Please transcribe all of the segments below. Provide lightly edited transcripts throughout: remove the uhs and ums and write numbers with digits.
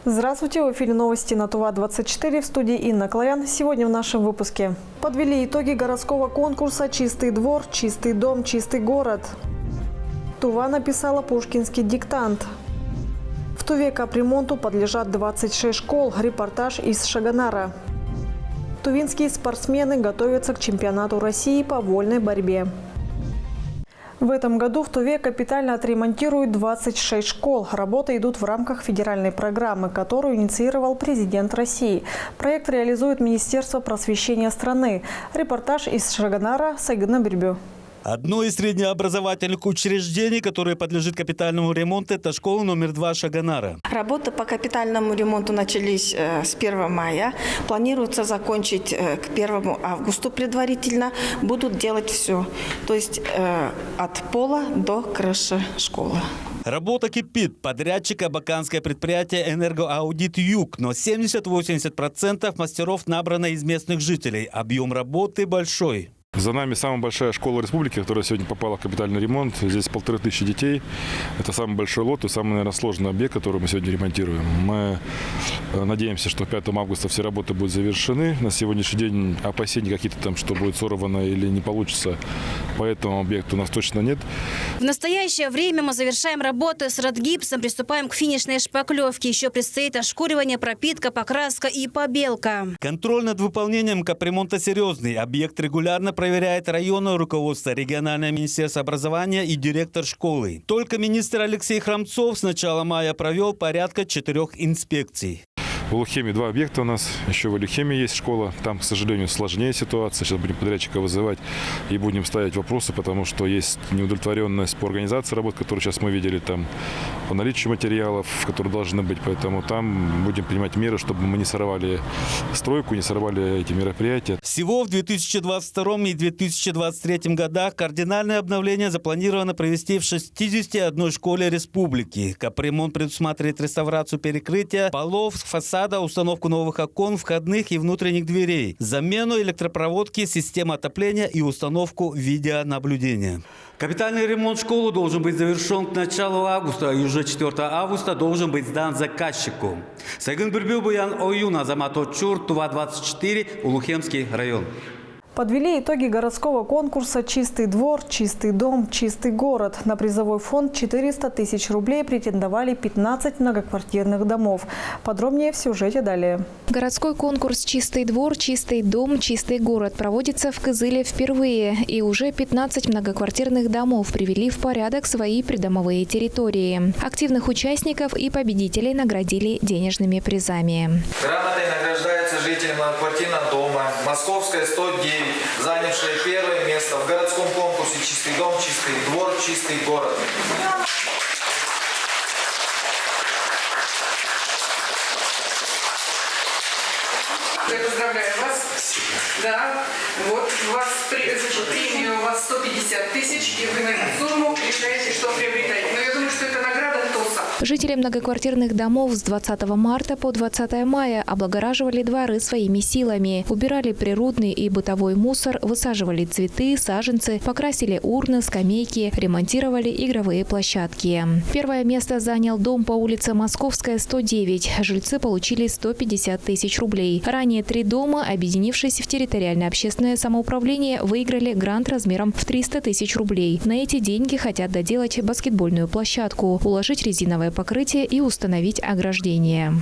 Здравствуйте, в эфире новости на ТУВА-24, в студии Инна Клоян. Сегодня в нашем выпуске. Подвели итоги городского конкурса «Чистый двор, чистый дом, чистый город». Тува написала пушкинский диктант. В Туве капремонту подлежат 26 школ. Репортаж из Шагонара. Тувинские спортсмены готовятся к чемпионату России по вольной борьбе. В этом году в Туве капитально отремонтируют 26 школ. Работы идут в рамках федеральной программы, которую инициировал президент России. Проект реализует Министерство просвещения страны. Репортаж из Шагонара Сайгына Бирбю. Одно из среднеобразовательных учреждений, которое подлежит капитальному ремонту, это школа номер 2 Шагонара. Работы по капитальному ремонту начались с 1 мая. Планируется закончить к 1 августа предварительно. Будут делать все. То есть от пола до крыши школы. Работа кипит. Подрядчик абаканское предприятие «Энергоаудит Юг», но 70-80% мастеров набрано из местных жителей. Объем работы большой. За нами самая большая школа республики, которая сегодня попала в капитальный ремонт. Здесь 1500 детей. Это самый большой лот и самый, наверное, сложный объект, который мы сегодня ремонтируем. Мы надеемся, что 5 августа все работы будут завершены. На сегодняшний день опасений какие-то там, что будет сорвано или не получится, по этому объекту у нас точно нет. В настоящее время мы завершаем работы с радгипсом, приступаем к финишной шпаклевке. Еще предстоит ошкуривание, пропитка, покраска и побелка. Контроль над выполнением капремонта серьезный. Объект регулярно проверяет районное руководство, региональное министерство образования и директор школы. Только министр Алексей Храмцов с начала мая провел порядка 4 инспекций. В Улухеме 2 объекта у нас. Еще в Улухеме есть школа. Там, к сожалению, сложнее ситуация. Сейчас будем подрядчика вызывать и будем ставить вопросы, потому что есть неудовлетворенность по организации работ, которую сейчас мы видели, там, по наличию материалов, которые должны быть. Поэтому там будем принимать меры, чтобы мы не сорвали стройку, не сорвали эти мероприятия. Всего в 2022 и 2023 годах кардинальное обновление запланировано провести в 61 школе республики. Капремонт предусматривает реставрацию перекрытия, полов, фасадов, установку новых окон, входных и внутренних дверей, замену электропроводки, системы отопления и установку видеонаблюдения. Капитальный ремонт школы должен быть завершен к началу августа, и уже 4 августа должен быть сдан заказчику. Сайгын Бирбю, Буян Оюн, Азамат Очур, ТУВА-24, Улухемский район. Подвели итоги городского конкурса «Чистый двор, чистый дом, чистый город». На призовой фонд 400 тысяч рублей претендовали 15 многоквартирных домов. Подробнее в сюжете далее. Городской конкурс «Чистый двор, чистый дом, чистый город» проводится в Кызыле впервые. И уже 15 многоквартирных домов привели в порядок свои придомовые территории. Активных участников и победителей наградили денежными призами. Грамотой награждается жители многоквартирного дома Московская 109, занявшая первое место в городском конкурсе «Чистый дом, чистый двор, чистый город». Я поздравляю вас. Да, вот у вас премия у вас 150 тысяч, и вы на эту сумму решаете, что приобретаете. Но я думаю, что это награда ТОСа. Жители многоквартирных домов с 20 марта по 20 мая облагораживали дворы своими силами. Убирали природный и бытовой мусор, высаживали цветы, саженцы, покрасили урны, скамейки, ремонтировали игровые площадки. Первое место занял дом по улице Московская, 109. Жильцы получили 150 тысяч рублей. Ранее 3 дома, объединившись в территориальное общественное самоуправление, выиграли грант размером в 300 тысяч рублей. На эти деньги хотят доделать баскетбольную площадку, уложить резиновое покрытие и установить ограждение.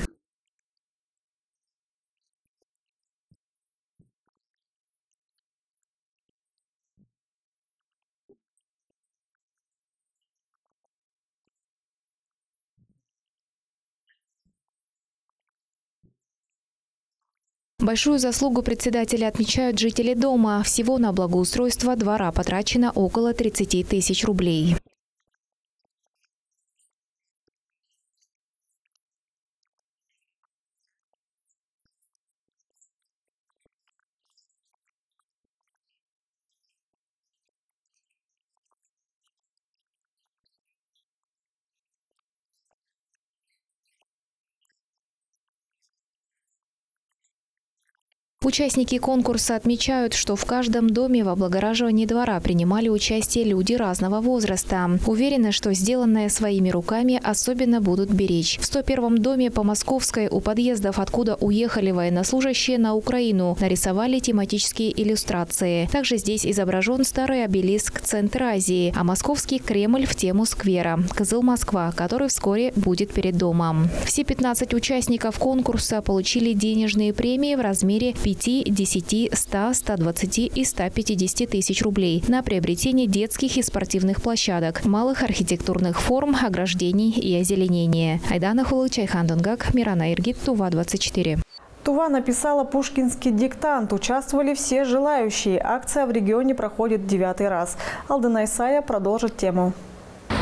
Большую заслугу председателя отмечают жители дома. Всего на благоустройство двора потрачено около 30 тысяч рублей. Участники конкурса отмечают, что в каждом доме в облагораживании двора принимали участие люди разного возраста. Уверены, что сделанное своими руками особенно будут беречь. В 101-м доме по Московской у подъездов, откуда уехали военнослужащие на Украину, нарисовали тематические иллюстрации. Также здесь изображен старый обелиск Центра Азии, а московский Кремль в тему сквера «Кызыл Москва», который вскоре будет перед домом. Все 15 участников конкурса получили денежные премии в размере 5, 10, 100, 120 и 150 тысяч рублей на приобретение детских и спортивных площадок, малых архитектурных форм, ограждений и озеленения. Айдана Хулычай, Хандунгак, Мирана Иргит, Тува-24. Тува написала пушкинский диктант. Участвовали все желающие. Акция в регионе проходит 9-й раз. Алдана Исая продолжит тему.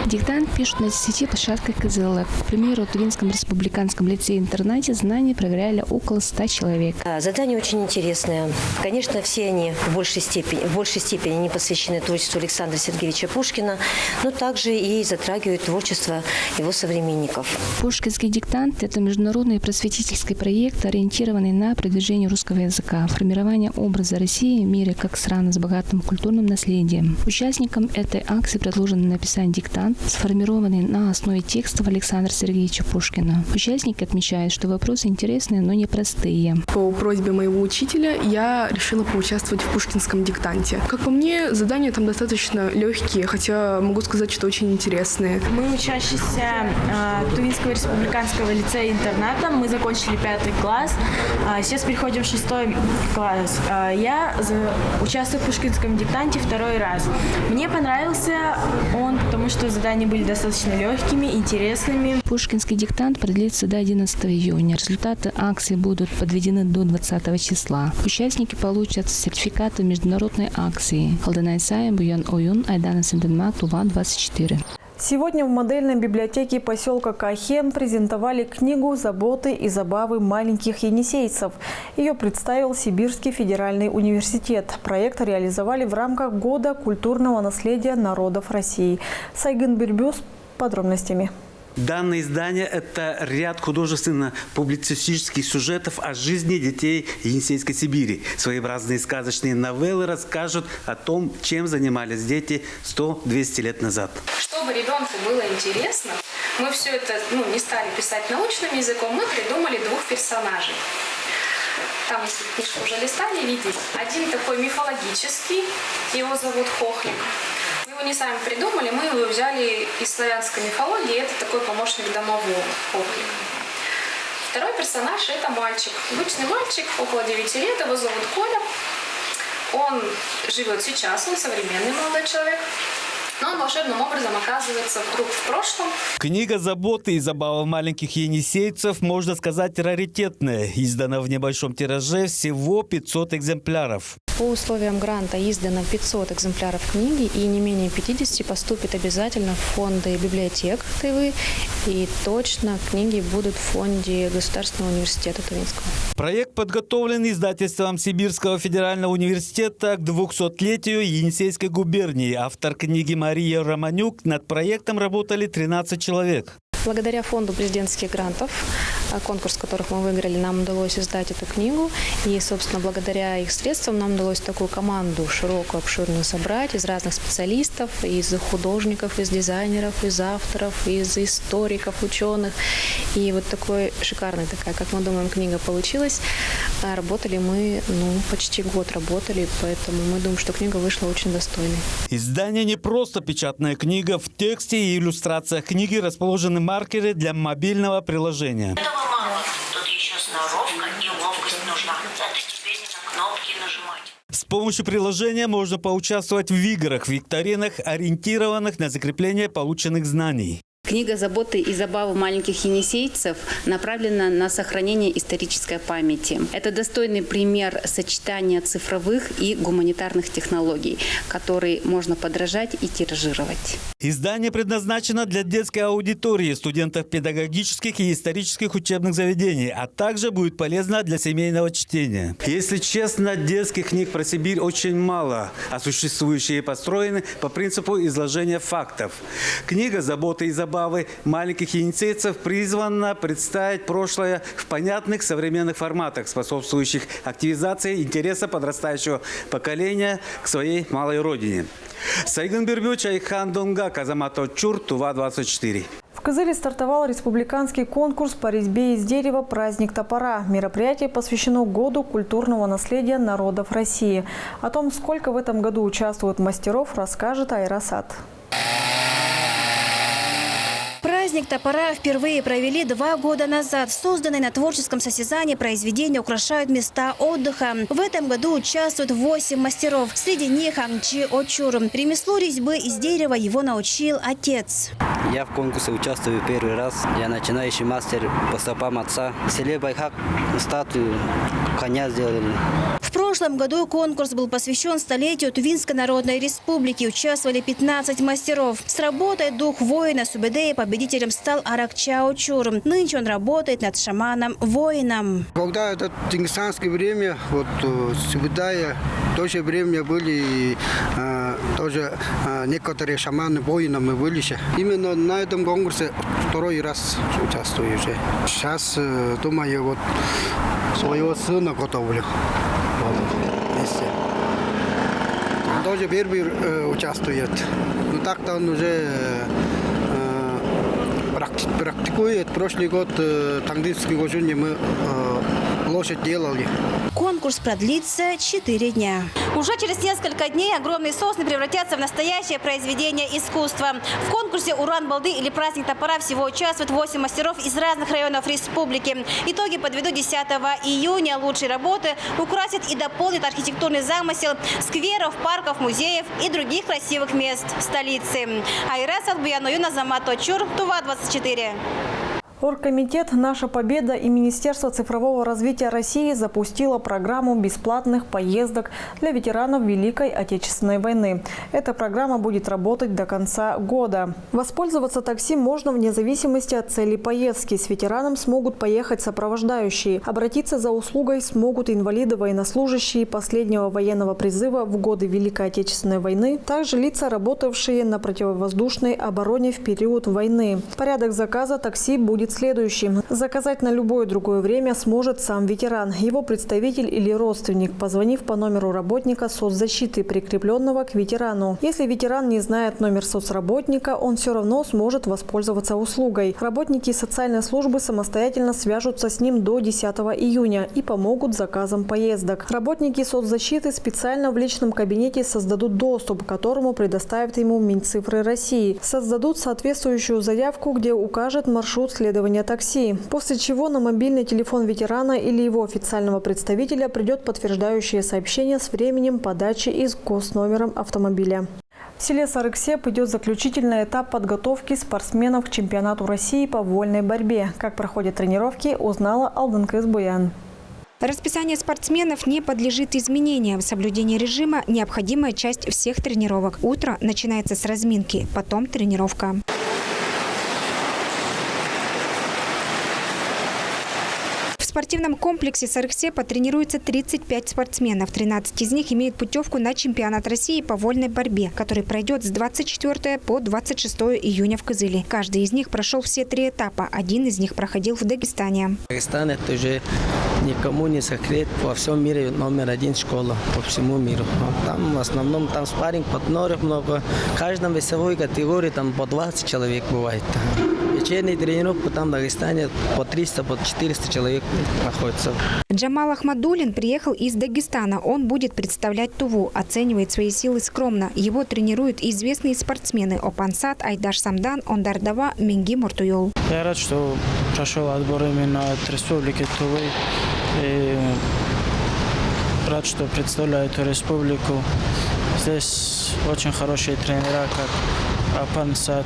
Диктант пишут на 10 площадках КЗЛ. К примеру, в Тувинском республиканском лицее-интернате знания проверяли около 100 человек. Задания очень интересные. Конечно, все они в большей степени не посвящены творчеству Александра Сергеевича Пушкина, но также и затрагивают творчество его современников. Пушкинский диктант – это международный просветительский проект, ориентированный на продвижение русского языка, формирование образа России в мире как страны с богатым культурным наследием. Участникам этой акции предложено написать диктант, сформированный на основе текстов Александра Сергеевича Пушкина. Участники отмечают, что вопросы интересные, но непростые. По просьбе моего учителя я решила поучаствовать в пушкинском диктанте. Как по мне, задания там достаточно легкие, хотя могу сказать, что очень интересные. Мы учащиеся Тувинского республиканского лицея-интерната. Мы закончили 5 класс. Сейчас переходим в 6 класс. Я участвую в пушкинском диктанте 2-й раз. Мне понравился он, потому что задания были достаточно легкими, интересными. Пушкинский диктант продлится до 11 июня. Результаты акции будут подведены до 20 числа. Участники получат сертификаты международной акции. Алдана Исая, Буян Оюн, Айдана Сенденма, Тува-24. Сегодня в модельной библиотеке поселка Кахем презентовали книгу «Заботы и забавы маленьких енисейцев». Ее представил Сибирский федеральный университет. Проект реализовали в рамках Года культурного наследия народов России. Сайгын Бирбюс с подробностями. Данное издание – это ряд художественно-публицистических сюжетов о жизни детей Енисейской Сибири. Своеобразные сказочные новеллы расскажут о том, чем занимались дети 100-200 лет назад. Чтобы ребенку было интересно, мы все это не стали писать научным языком, мы придумали 2 персонажей. Там, если книжку уже листали, видите. Один такой мифологический, его зовут Хохлик. Мы его не сами придумали, мы его взяли из славянской мифологии, это такой помощник домового, Хохлик. Второй персонаж – это мальчик. Обычный мальчик, около 9 лет, его зовут Коля. Он живет сейчас, он современный молодой человек. Но он волшебным образом оказывается вдруг в прошлом. Книга «Заботы и забавы маленьких енисейцев», можно сказать, раритетная. Издана в небольшом тираже, всего 500 экземпляров. По условиям гранта издано 500 экземпляров книги, и не менее 50 поступит обязательно в фонды библиотек Тывы, и точно книги будут в фонде Государственного университета Тувинского. Проект подготовлен издательством Сибирского федерального университета к 200-летию Енисейской губернии. Автор книги Мария Романюк. Над проектом работали 13 человек. Благодаря фонду президентских грантов, конкурс которых мы выиграли, нам удалось издать эту книгу. И, собственно, благодаря их средствам нам удалось такую команду широкую, обширную собрать из разных специалистов, из художников, из дизайнеров, из авторов, из историков, ученых. И вот такой шикарная такая, как мы думаем, книга получилась. Работали мы, почти год работали, поэтому мы думаем, что книга вышла очень достойной. Издание не просто печатная книга. В тексте и иллюстрациях книги расположены маркеры для мобильного приложения. Этого мало. Тут еще сноровка и ловкость нужна. Это тебе не на кнопки нажимать. С помощью приложения можно поучаствовать в играх, викторинах, ориентированных на закрепление полученных знаний. Книга «Заботы и забавы маленьких енисейцев» направлена на сохранение исторической памяти. Это достойный пример сочетания цифровых и гуманитарных технологий, который можно подражать и тиражировать. Издание предназначено для детской аудитории, студентов педагогических и исторических учебных заведений, а также будет полезно для семейного чтения. Если честно, детских книг про Сибирь очень мало, а существующие построены по принципу изложения фактов. Книга «Заботы и забавы забавы маленьких енисейцев призвана представить прошлое в понятных современных форматах, способствующих активизации интереса подрастающего поколения к своей малой родине. Сайгын Бирбюч, Айхан Донга, Казамат Очур, Тува-24. В Кызыле стартовал республиканский конкурс по резьбе из дерева «Праздник топора». Мероприятие посвящено году культурного наследия народов России. О том, сколько в этом году участвуют мастеров, расскажет Айрасат. Праздник топора впервые провели 2 года назад. Созданные на творческом состязании произведения украшают места отдыха. В этом году участвуют 8 мастеров. Среди них Амчи Очур. Ремеслу резьбы из дерева его научил отец. Я в конкурсе участвую первый раз. Я начинающий мастер по стопам отца. В селе Байхак статую коня сделали. В прошлом году конкурс был посвящен столетию Тувинской Народной Республики. Участвовали 15 мастеров. С работой дух воина Субэдэ победителем стал Аракча Очур. Нынче он работает над шаманом-воином. Когда это дингисханское время, вот Субэдэ, в то же время были тоже некоторые шаманы-воинами были. Именно на этом конкурсе второй раз участвую уже. Сейчас, думаю, вот своего сына готовлю. Он тоже первый участвует. Но так-то он уже практикует. Прошлый год Тандинский гожуне мы лошадь делали. Конкурс продлится 4 дня. Уже через несколько дней огромные сосны превратятся в настоящее произведение искусства. В конкурсе «Уран-Балды» или «Праздник топора» всего участвуют 8 мастеров из разных районов республики. Итоги подведут 10 июня. Лучшие работы украсят и дополнят архитектурный замысел скверов, парков, музеев и других красивых мест столицы. Айрасат Буяноюн, Азамат Очур, Тува-24. Оргкомитет «Наша победа» и Министерство цифрового развития России запустило программу бесплатных поездок для ветеранов Великой Отечественной войны. Эта программа будет работать до конца года. Воспользоваться такси можно вне зависимости от цели поездки. С ветераном смогут поехать сопровождающие. Обратиться за услугой смогут инвалиды, военнослужащие последнего военного призыва в годы Великой Отечественной войны, также лица, работавшие на противовоздушной обороне в период войны. Порядок заказа такси будет следующим. Заказать на любое другое время сможет сам ветеран, его представитель или родственник, позвонив по номеру работника соцзащиты, прикрепленного к ветерану. Если ветеран не знает номер соцработника, он все равно сможет воспользоваться услугой. Работники социальной службы самостоятельно свяжутся с ним до 10 июня и помогут с заказом поездок. Работники соцзащиты специально в личном кабинете создадут доступ, к которому предоставят ему Минцифры России. Создадут соответствующую заявку, где укажет маршрут следования такси, после чего на мобильный телефон ветерана или его официального представителя придет подтверждающее сообщение с временем подачи и с госномером автомобиля. В селе Сарыксеп идет заключительный этап подготовки спортсменов к чемпионату России по вольной борьбе. Как проходят тренировки, узнала Алдынкыз Буян. Расписание спортсменов не подлежит изменениям. Соблюдение режима – необходимая часть всех тренировок. Утро начинается с разминки, потом тренировка. В спортивном комплексе Сарыксепа тренируется 35 спортсменов. 13 из них имеют путевку на чемпионат России по вольной борьбе, который пройдет с 24 по 26 июня в Кызыле. Каждый из них прошел все 3 этапа. Один из них проходил в Дагестане. Дагестан – это уже никому не секрет. Во всем мире номер 1 школа по всему миру. Там в основном там спарринг, партнеров много. В каждом весовой категории там по 20 человек бывает. Вечерние тренировки там в Дагестане по 300, по 400 человек находится. Джамал Ахмадулин приехал из Дагестана. Он будет представлять Туву. Оценивает свои силы скромно. Его тренируют известные спортсмены Опансат, Айдаш Самдан, Ондар Дава, Минги Муртуйол. Я рад, что прошел отбор именно от Республики Тувы. И рад, что представляю эту республику. Здесь очень хорошие тренера, как Опансат,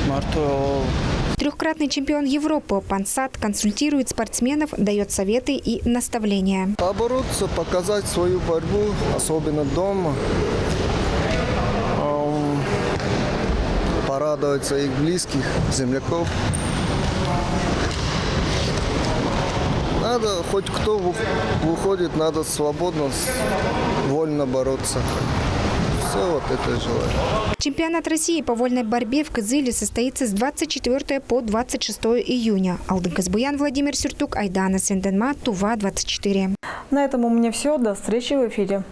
Муртуйол. Трехкратный чемпион Европы Опансат консультирует спортсменов, дает советы и наставления. Побороться, показать свою борьбу, особенно дома. Порадовать своих близких, земляков. Надо, хоть кто выходит, надо свободно, вольно бороться. Все вот это желаю. Чемпионат России по вольной борьбе в Кызыле состоится с 24 по 26 июня. Алдын Казбуян, Владимир Сюртук, Айдана Сенденма, Тува 24. На этом у меня все. До встречи в эфире.